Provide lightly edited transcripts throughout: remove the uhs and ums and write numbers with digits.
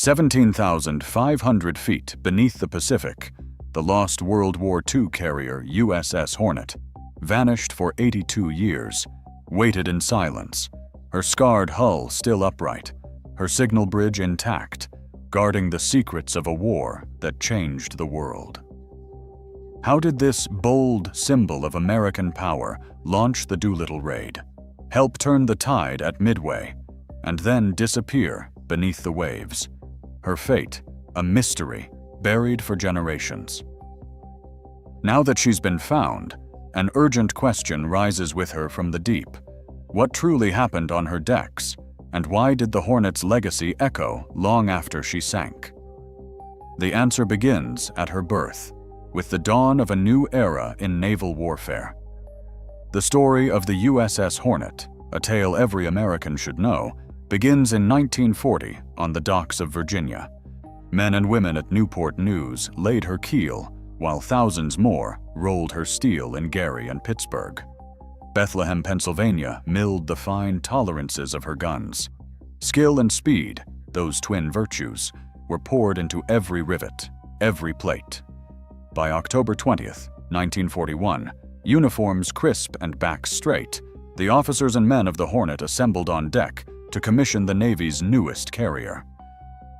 17,500 feet beneath the Pacific, the lost World War II carrier USS Hornet vanished for 82 years, waited in silence, her scarred hull still upright, her signal bridge intact, guarding the secrets of a war that changed the world. How did this bold symbol of American power launch the Doolittle raid, help turn the tide at Midway, and then disappear beneath the waves? Her fate, a mystery buried for generations. Now that she's been found, an urgent question rises with her from the deep. What truly happened on her decks, and why did the Hornet's legacy echo long after she sank? The answer begins at her birth, with the dawn of a new era in naval warfare. The story of the USS Hornet, a tale every American should know, begins in 1940 on the docks of Virginia. Men and women at Newport News laid her keel, while thousands more rolled her steel in Gary and Pittsburgh. Bethlehem, Pennsylvania milled the fine tolerances of her guns. Skill and speed, those twin virtues, were poured into every rivet, every plate. By October 20th, 1941, uniforms crisp and backs straight, the officers and men of the Hornet assembled on deck to commission the Navy's newest carrier.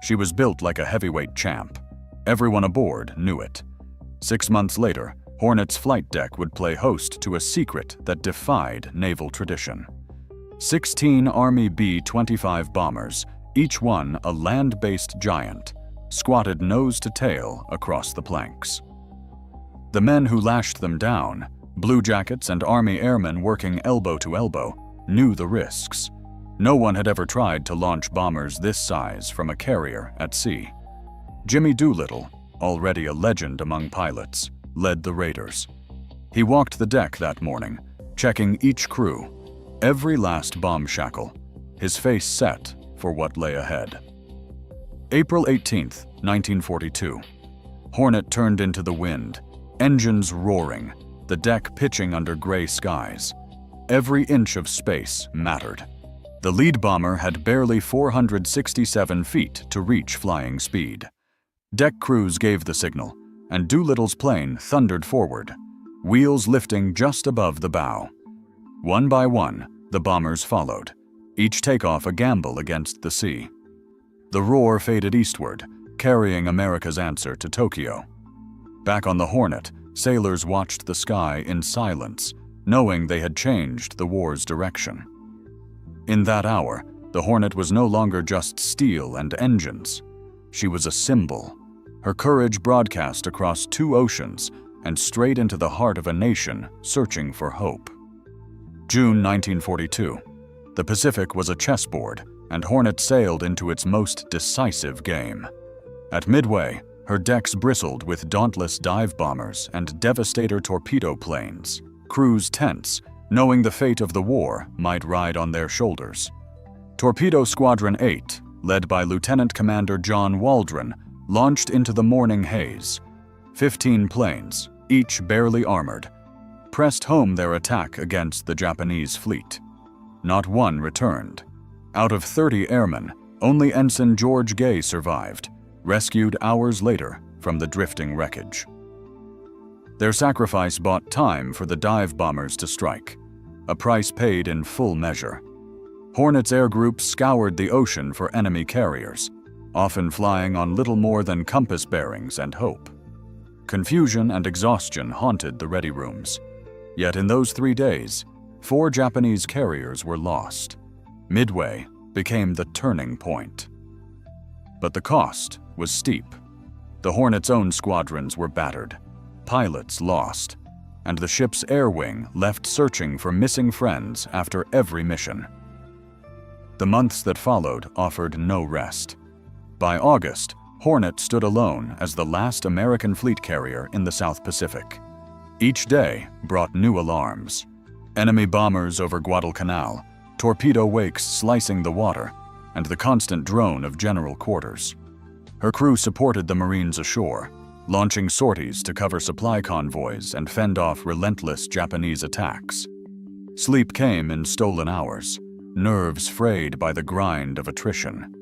She was built like a heavyweight champ. Everyone aboard knew it. 6 months later, Hornet's flight deck would play host to a secret that defied naval tradition. 16 Army B-25 bombers, each one a land-based giant, squatted nose to tail across the planks. The men who lashed them down, Blue Jackets and Army airmen working elbow to elbow, knew the risks. No one had ever tried to launch bombers this size from a carrier at sea. Jimmy Doolittle, already a legend among pilots, led the raiders. He walked the deck that morning, checking each crew, every last bomb shackle, his face set for what lay ahead. April 18th, 1942. Hornet turned into the wind, engines roaring, the deck pitching under gray skies. Every inch of space mattered. The lead bomber had barely 467 feet to reach flying speed. Deck crews gave the signal, and Doolittle's plane thundered forward, wheels lifting just above the bow. One by one, the bombers followed, each takeoff a gamble against the sea. The roar faded eastward, carrying America's answer to Tokyo. Back on the Hornet, sailors watched the sky in silence, knowing they had changed the war's direction. In that hour, the Hornet was no longer just steel and engines. She was a symbol. Her courage broadcast across 2 oceans and straight into the heart of a nation searching for hope. June 1942. The Pacific was a chessboard, and Hornet sailed into its most decisive game. At Midway, her decks bristled with dauntless dive bombers and devastator torpedo planes, crews tense, knowing the fate of the war might ride on their shoulders. Torpedo Squadron 8, led by Lieutenant Commander John Waldron, launched into the morning haze. 15 planes, each barely armored, pressed home their attack against the Japanese fleet. Not one returned. Out of 30 airmen, only Ensign George Gay survived, rescued hours later from the drifting wreckage. Their sacrifice bought time for the dive bombers to strike, a price paid in full measure. Hornet's air groups scoured the ocean for enemy carriers, often flying on little more than compass bearings and hope. Confusion and exhaustion haunted the ready rooms. Yet in those 3 days, 4 Japanese carriers were lost. Midway became the turning point. But the cost was steep. The Hornet's own squadrons were battered, pilots lost, and the ship's air wing left searching for missing friends after every mission. The months that followed offered no rest. By August, Hornet stood alone as the last American fleet carrier in the South Pacific. Each day brought new alarms. Enemy bombers over Guadalcanal, torpedo wakes slicing the water, and the constant drone of general quarters. Her crew supported the Marines ashore, launching sorties to cover supply convoys and fend off relentless Japanese attacks. Sleep came in stolen hours, nerves frayed by the grind of attrition.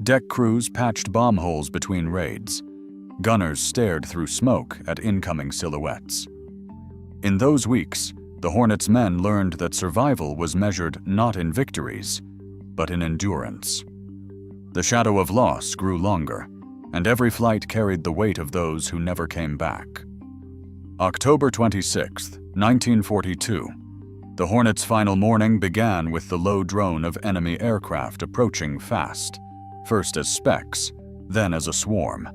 Deck crews patched bomb holes between raids. Gunners stared through smoke at incoming silhouettes. In those weeks, the Hornet's men learned that survival was measured not in victories, but in endurance. The shadow of loss grew longer, and every flight carried the weight of those who never came back. October 26, 1942. The Hornet's final morning began with the low drone of enemy aircraft approaching fast, first as specks, then as a swarm.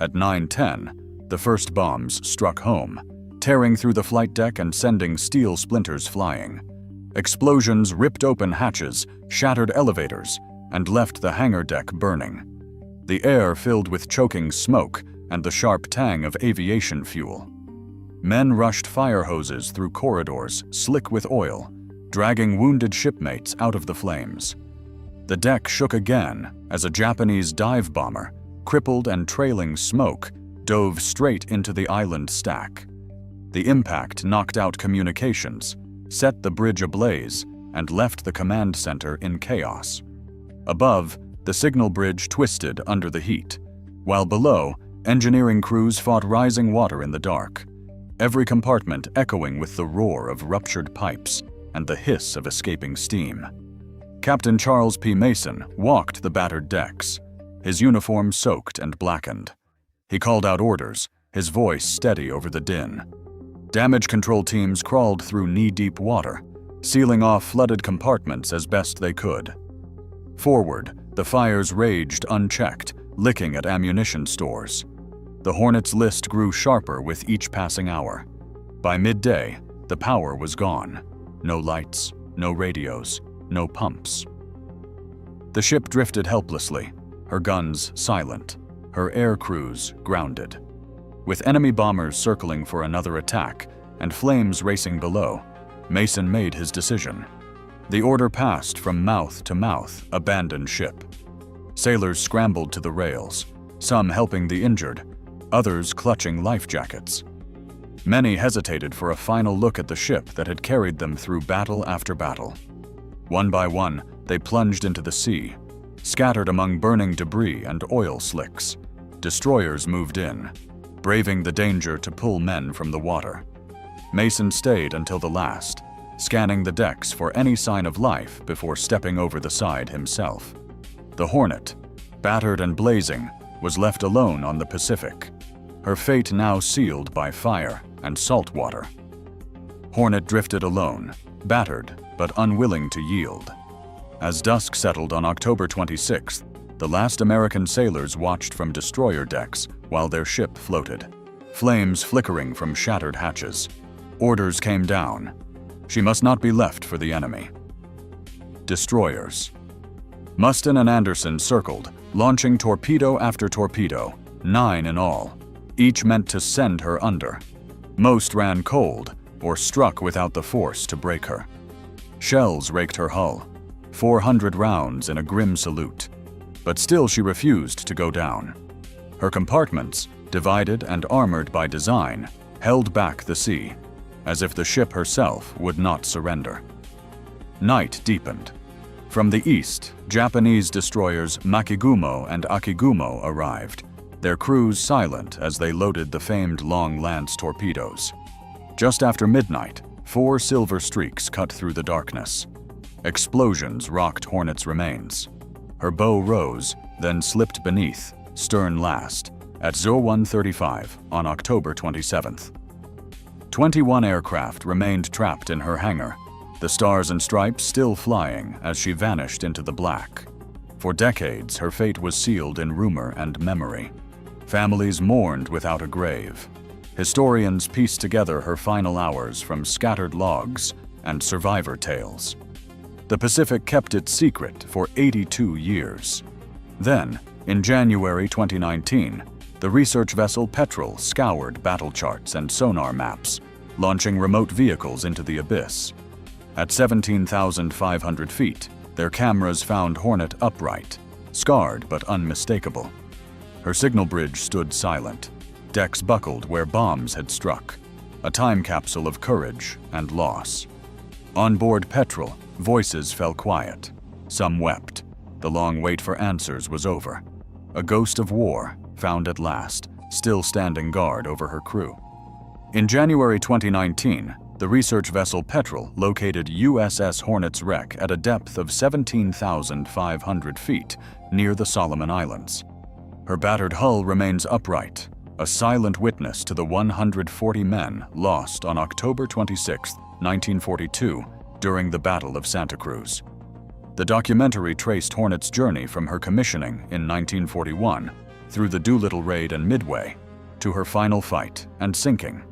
At 9:10, the first bombs struck home, tearing through the flight deck and sending steel splinters flying. Explosions ripped open hatches, shattered elevators, and left the hangar deck burning. The air filled with choking smoke and the sharp tang of aviation fuel. Men rushed fire hoses through corridors slick with oil, dragging wounded shipmates out of the flames. The deck shook again as a Japanese dive bomber, crippled and trailing smoke, dove straight into the island stack. The impact knocked out communications, set the bridge ablaze, and left the command center in chaos. Above, the signal bridge twisted under the heat, while below, engineering crews fought rising water in the dark, every compartment echoing with the roar of ruptured pipes and the hiss of escaping steam. Captain Charles P. Mason walked the battered decks, his uniform soaked and blackened. He called out orders, his voice steady over the din. Damage control teams crawled through knee-deep water, sealing off flooded compartments as best they could. Forward, the fires raged unchecked, licking at ammunition stores. The Hornet's list grew sharper with each passing hour. By midday, the power was gone. No lights, no radios, no pumps. The ship drifted helplessly, her guns silent, her air crews grounded. With enemy bombers circling for another attack and flames racing below, Mason made his decision. The order passed from mouth to mouth, abandon ship. Sailors scrambled to the rails, some helping the injured, others clutching life jackets. Many hesitated for a final look at the ship that had carried them through battle after battle. One by one, they plunged into the sea, scattered among burning debris and oil slicks. Destroyers moved in, braving the danger to pull men from the water. Mason stayed until the last, scanning the decks for any sign of life before stepping over the side himself. The Hornet, battered and blazing, was left alone on the Pacific, her fate now sealed by fire and salt water. Hornet drifted alone, battered but unwilling to yield. As dusk settled on October 26th, the last American sailors watched from destroyer decks while their ship floated, flames flickering from shattered hatches. Orders came down. She must not be left for the enemy. Destroyers. Mustin and Anderson circled, launching torpedo after torpedo, 9 in all, each meant to send her under. Most ran cold or struck without the force to break her. Shells raked her hull, 400 rounds in a grim salute. But still she refused to go down. Her compartments, divided and armored by design, held back the sea, as if the ship herself would not surrender. Night deepened. From the east, Japanese destroyers Makigumo and Akigumo arrived, their crews silent as they loaded the famed Long Lance torpedoes. Just after midnight, 4 silver streaks cut through the darkness. Explosions rocked Hornet's remains. Her bow rose, then slipped beneath, stern last, at 01:35 on October 27th. 21 aircraft remained trapped in her hangar, the stars and stripes still flying as she vanished into the black. For decades, her fate was sealed in rumor and memory. Families mourned without a grave. Historians pieced together her final hours from scattered logs and survivor tales. The Pacific kept its secret for 82 years. Then, in January 2019, the research vessel Petrel scoured battle charts and sonar maps, launching remote vehicles into the abyss. At 17,500 feet, their cameras found Hornet upright, scarred but unmistakable. Her signal bridge stood silent, decks buckled where bombs had struck, a time capsule of courage and loss. On board Petrel, voices fell quiet. Some wept, the long wait for answers was over. A ghost of war, found at last, still standing guard over her crew. In January 2019, the research vessel Petrel located USS Hornet's wreck at a depth of 17,500 feet near the Solomon Islands. Her battered hull remains upright, a silent witness to the 140 men lost on October 26, 1942, during the Battle of Santa Cruz. The documentary traced Hornet's journey from her commissioning in 1941 through the Doolittle raid and Midway to her final fight and sinking.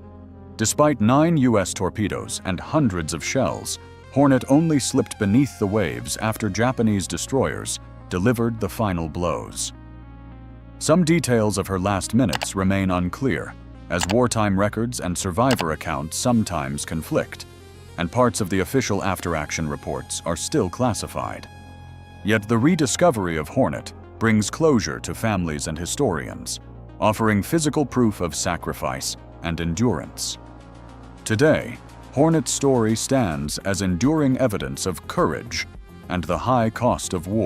Despite 9 U.S. torpedoes and hundreds of shells, Hornet only slipped beneath the waves after Japanese destroyers delivered the final blows. Some details of her last minutes remain unclear, as wartime records and survivor accounts sometimes conflict, and parts of the official after-action reports are still classified. Yet the rediscovery of Hornet brings closure to families and historians, offering physical proof of sacrifice and endurance. Today, Hornet's story stands as enduring evidence of courage and the high cost of war.